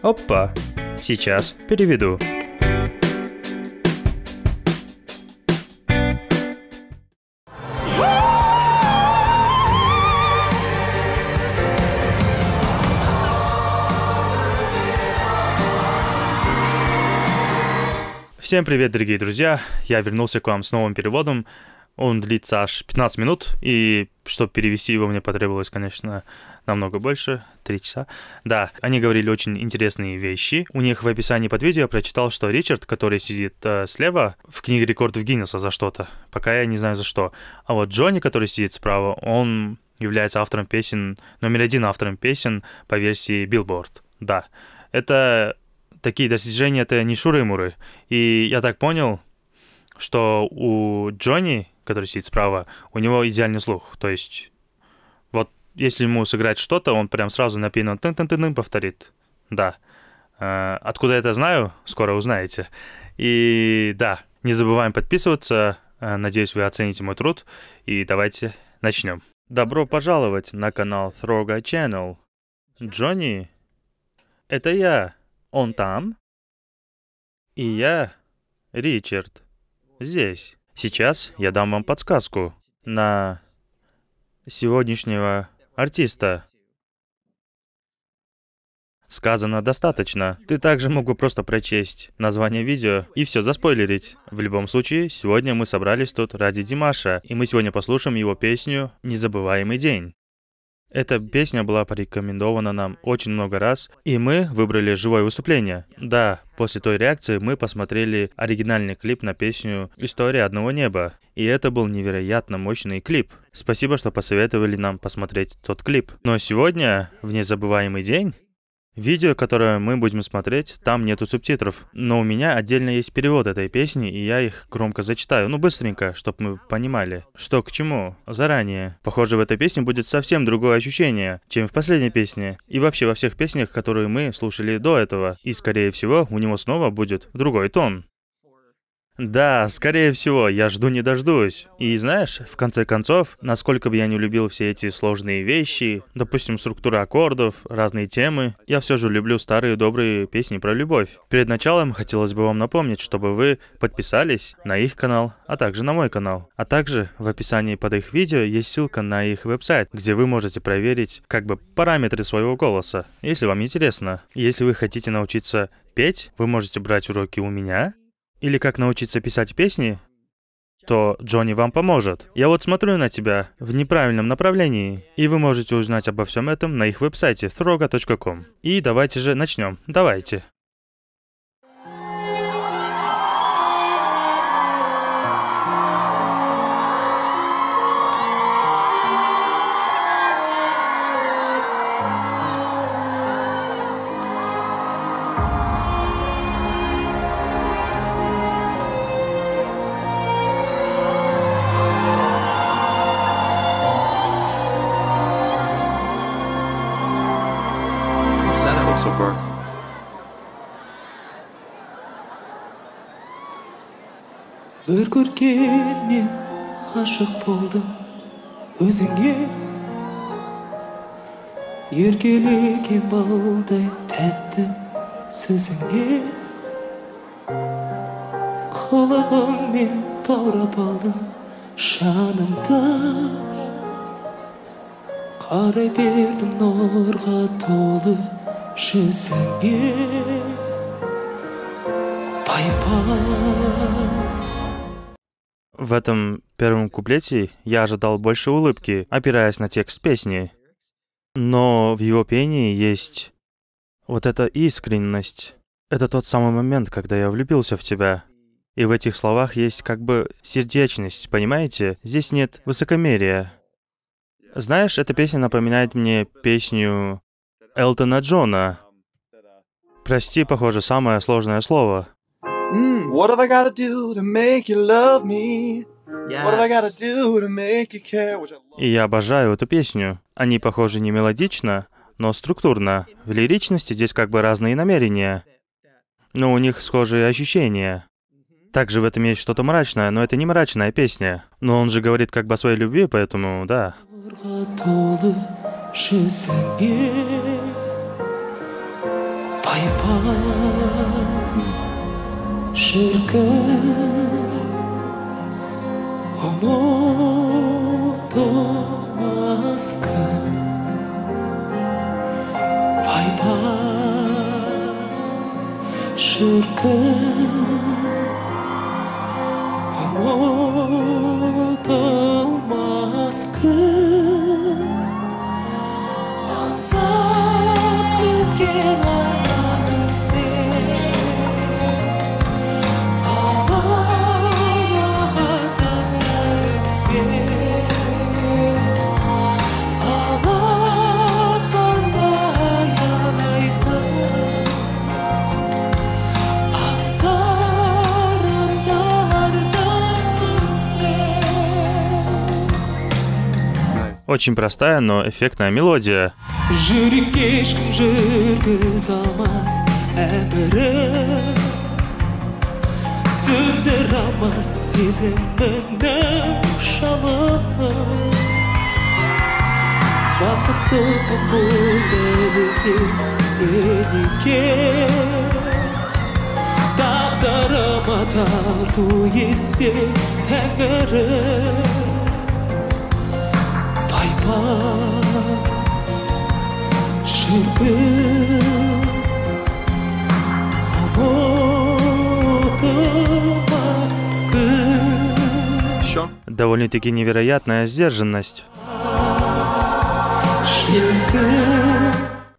Опа! Сейчас переведу. Всем привет, дорогие друзья! Я вернулся к вам с новым переводом. Он длится аж 15 минут, и чтобы перевести его, мне потребовалось, конечно, намного больше, 3 часа. Да, они говорили очень интересные вещи. У них в описании под видео я прочитал, что Ричард, который сидит слева, в книге рекордов Гиннесса за что-то. Пока я не знаю за что. А вот Джонни, который сидит справа, он является автором песен, номер 1 автором песен по версии Billboard. Да, это такие достижения, это не шуры-муры. И я так понял, что у Джонни, который сидит справа, у него идеальный слух. То есть, вот если ему сыграть что-то, он прям сразу на пианино тын-тын-тын повторит. Да. Откуда я это знаю, скоро узнаете. И да, не забываем подписываться. Надеюсь, вы оцените мой труд. И давайте начнем. Добро пожаловать на канал Throga Channel. Джонни, это я. Он там. И я, Ричард, здесь. Сейчас я дам вам подсказку на сегодняшнего артиста. Сказано достаточно. Ты также мог бы просто прочесть название видео и все заспойлерить. В любом случае, сегодня мы собрались тут ради Димаша, и мы сегодня послушаем его песню «Незабываемый день». Эта песня была порекомендована нам очень много раз, и мы выбрали живое выступление. Да, после той реакции мы посмотрели оригинальный клип на песню «История одного неба». И это был невероятно мощный клип. Спасибо, что посоветовали нам посмотреть тот клип. Но сегодня, в незабываемый день, видео, которое мы будем смотреть, там нету субтитров. Но у меня отдельно есть перевод этой песни, и я их громко зачитаю. Ну, быстренько, чтобы мы понимали, что к чему, заранее. Похоже, в этой песне будет совсем другое ощущение, чем в последней песне. И вообще во всех песнях, которые мы слушали до этого. И, скорее всего, у него снова будет другой тон. Да, скорее всего, я жду не дождусь. И знаешь, в конце концов, насколько бы я не любил все эти сложные вещи, допустим, структура аккордов, разные темы, я все же люблю старые добрые песни про любовь. Перед началом хотелось бы вам напомнить, чтобы вы подписались на их канал, а также на мой канал. А также в описании под их видео есть ссылка на их веб-сайт, где вы можете проверить параметры своего голоса, если вам интересно. Если вы хотите научиться петь, вы можете брать уроки у меня. Или как научиться писать песни, то Джонни вам поможет. Я вот смотрю на тебя в неправильном направлении, и вы можете узнать обо всем этом на их веб-сайте throga.com. И давайте же начнем. Давайте. So far. Бір көргеннен ғашық болдым өзіңе, еркелеген балдай тәтті сөзіңе, қылығыңмен баурап алдым жанымды, қарай бердім нұрға толы жүзіңе. В этом первом куплете я ожидал больше улыбки, опираясь на текст песни. Но в его пении есть вот эта искренность. Это тот самый момент, когда я влюбился в тебя. И в этих словах есть сердечность, понимаете? Здесь нет высокомерия. Знаешь, эта песня напоминает мне песню Элтона Джона. Прости, похоже, самое сложное слово. What have I gotta do to make you love me? What have I gotta do to make you care? И я обожаю эту песню. Они похожи не мелодично, но структурно. В лиричности здесь разные намерения. Но у них схожие ощущения. Также в этом есть что-то мрачное, но это не мрачная песня. Но он же говорит о своей любви, поэтому да. Unutulmaz kız, vay vay şırkın, unutulmaz kız. Ansat gitken anladım seni. Очень простая, но эффектная мелодия. Жүрекке ешкім жүргіз алмас әмірі, сөндір алмас сезімімнің жалынын. Бақыттымын бұл әлемде сен екен, тағдырыма тарту етсе Тәңірім. Довольно-таки невероятная сдержанность.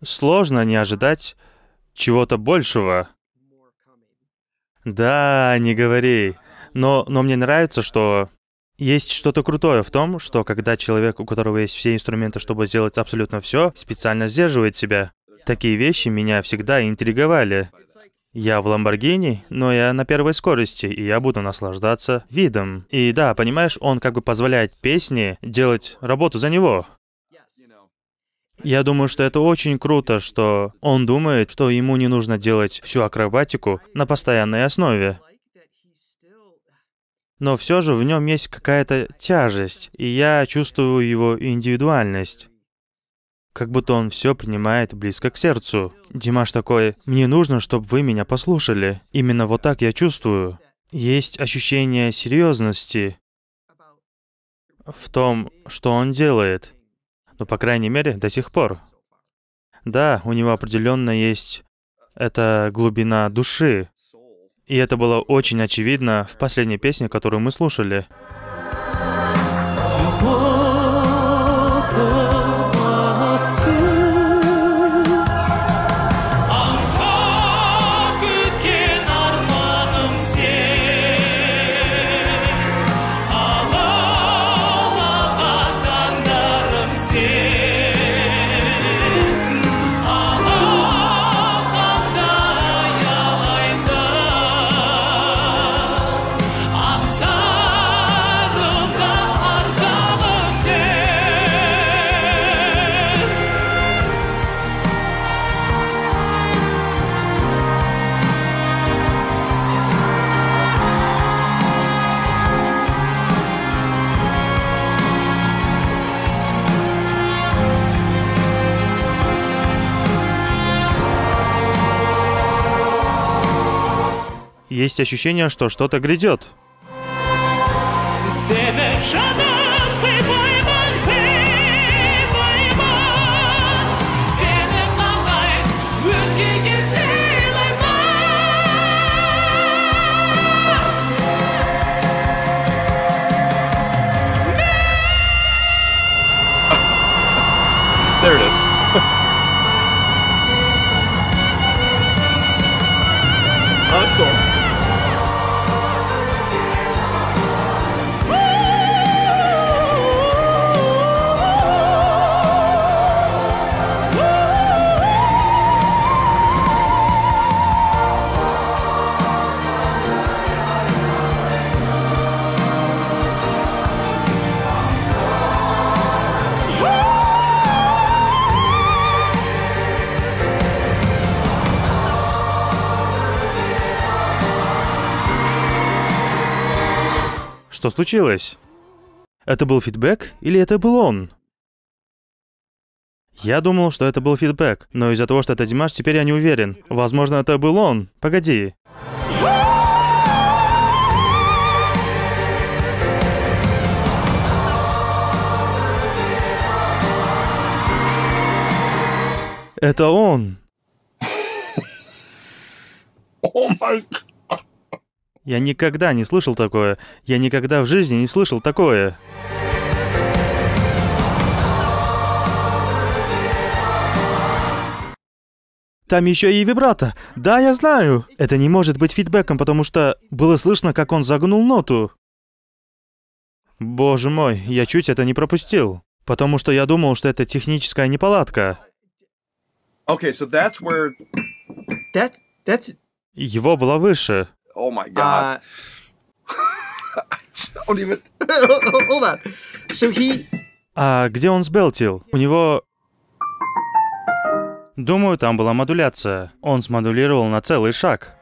Сложно не ожидать чего-то большего. Да, не говори. Но мне нравится, что есть что-то крутое в том, что когда человек, у которого есть все инструменты, чтобы сделать абсолютно все, специально сдерживает себя. Такие вещи меня всегда интриговали. Я в Ламборгини, но я на первой скорости, и я буду наслаждаться видом. И да, понимаешь, он как бы позволяет песне делать работу за него. Я думаю, что это очень круто, что он думает, что ему не нужно делать всю акробатику на постоянной основе. Но все же в нем есть какая-то тяжесть, и я чувствую его индивидуальность. Как будто он все принимает близко к сердцу. Димаш такой: «Мне нужно, чтобы вы меня послушали». Именно вот так я чувствую. Есть ощущение серьезности в том, что он делает. Ну, по крайней мере, до сих пор. Да, у него определенно есть эта глубина души. И это было очень очевидно в последней песне, которую мы слушали. Есть ощущение, что что-то грядет. There it is. Oh, that's cool. Что случилось? Это был фидбэк или это был он? Я думал, что это был фидбэк, но из-за того, что это Димаш, теперь я не уверен. Возможно, это был он. Погоди. Это он. Oh my God. Я никогда не слышал такое. Я никогда в жизни не слышал такое. Там еще и вибрато. Да, я знаю. Это не может быть фидбэком, потому что было слышно, как он загнул ноту. Боже мой, я чуть это не пропустил. Потому что я думал, что это техническая неполадка. Okay, so that's where. That's Его было выше. Oh my God. Don't even. hold on. So he А где он сбелтил? У него... Думаю, там была модуляция. Он смодулировал на целый шаг.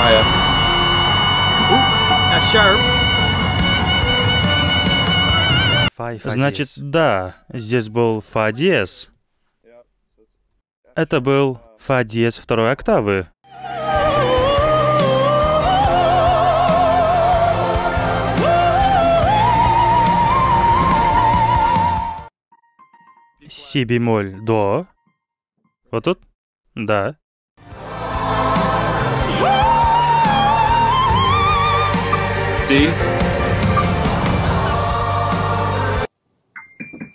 F. F sharp. Значит, да, здесь был фа диез. Это был фа диез второй октавы. Си бемоль до. Вот тут? Да. D.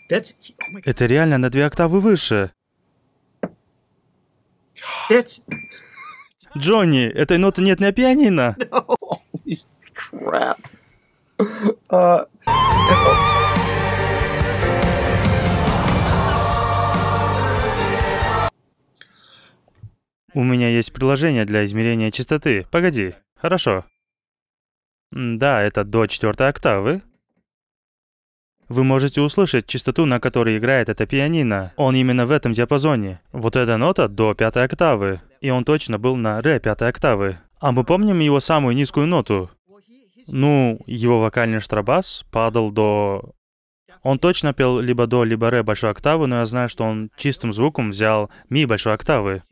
That's oh my Это реально на 2 октавы выше. that's Джонни, этой ноты нет на пианино. Crap. У меня есть приложение для измерения частоты. Погоди. Хорошо. Да, это до 4 октавы. Вы можете услышать частоту, на которой играет это пианино. Он именно в этом диапазоне. Вот эта нота до 5 октавы. И он точно был на ре 5 октавы. А мы помним его самую низкую ноту? Ну, его вокальный штрабас падал до... Он точно пел либо до, либо ре большой октавы, но я знаю, что он чистым звуком взял ми большой октавы.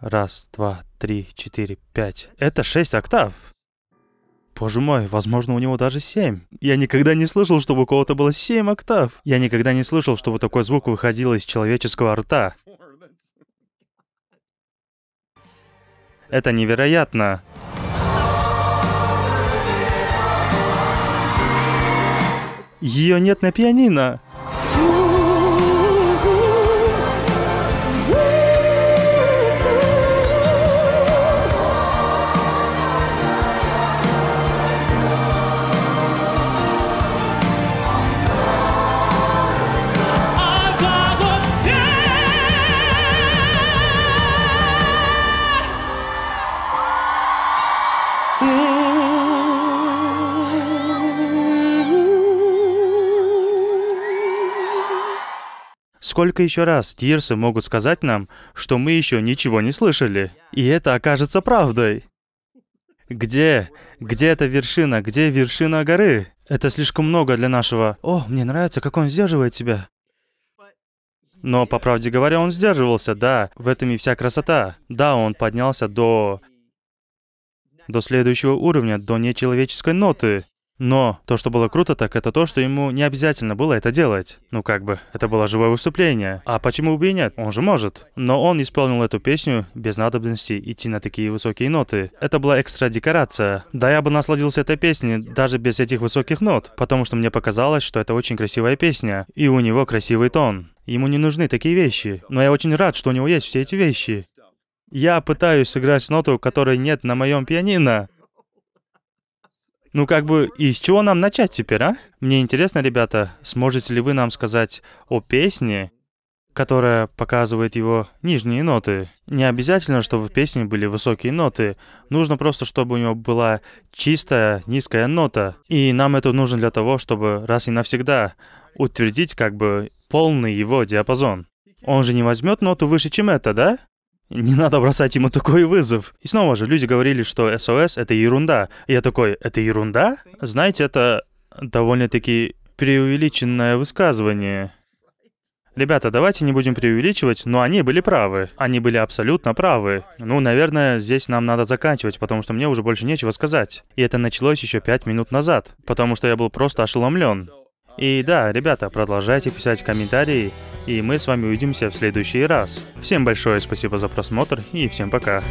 1, 2, 3, 4, 5. Это 6 октав. Боже мой, возможно, у него даже 7. Я никогда не слышал, чтобы у кого-то было 7 октав. Я никогда не слышал, чтобы такой звук выходил из человеческого рта. Это невероятно. Ее нет на пианино. Сколько еще раз Тирсы могут сказать нам, что мы еще ничего не слышали? И это окажется правдой. Где эта вершина? Где вершина горы? Это слишком много для нашего... О, мне нравится, как он сдерживает себя. Но, по правде говоря, он сдерживался, да. В этом и вся красота. Да, он поднялся до следующего уровня, до нечеловеческой ноты. Но то, что было круто, так это то, что ему не обязательно было это делать. Ну как бы, это было живое выступление. А почему бы и нет? Он же может. Но он исполнил эту песню без надобности идти на такие высокие ноты. Это была экстра декорация. Да, я бы насладился этой песней даже без этих высоких нот, потому что мне показалось, что это очень красивая песня. И у него красивый тон. Ему не нужны такие вещи. Но я очень рад, что у него есть все эти вещи. Я пытаюсь сыграть ноту, которой нет на моем пианино. Ну как бы, и с чего нам начать теперь, а? Мне интересно, ребята, сможете ли вы нам сказать о песне, которая показывает его нижние ноты? Не обязательно, чтобы в песне были высокие ноты. Нужно просто, чтобы у него была чистая низкая нота. И нам это нужно для того, чтобы раз и навсегда утвердить как бы полный его диапазон. Он же не возьмет ноту выше, чем это, да? Не надо бросать ему такой вызов. И снова же, люди говорили, что СОС — это ерунда. И я такой, это ерунда? Знаете, это довольно-таки преувеличенное высказывание. Ребята, давайте не будем преувеличивать, но они были правы. Они были абсолютно правы. Ну, наверное, здесь нам надо заканчивать, потому что мне уже больше нечего сказать. И это началось еще 5 минут назад, потому что я был просто ошеломлен. И да, ребята, продолжайте писать комментарии, и мы с вами увидимся в следующий раз. Всем большое спасибо за просмотр, и всем пока.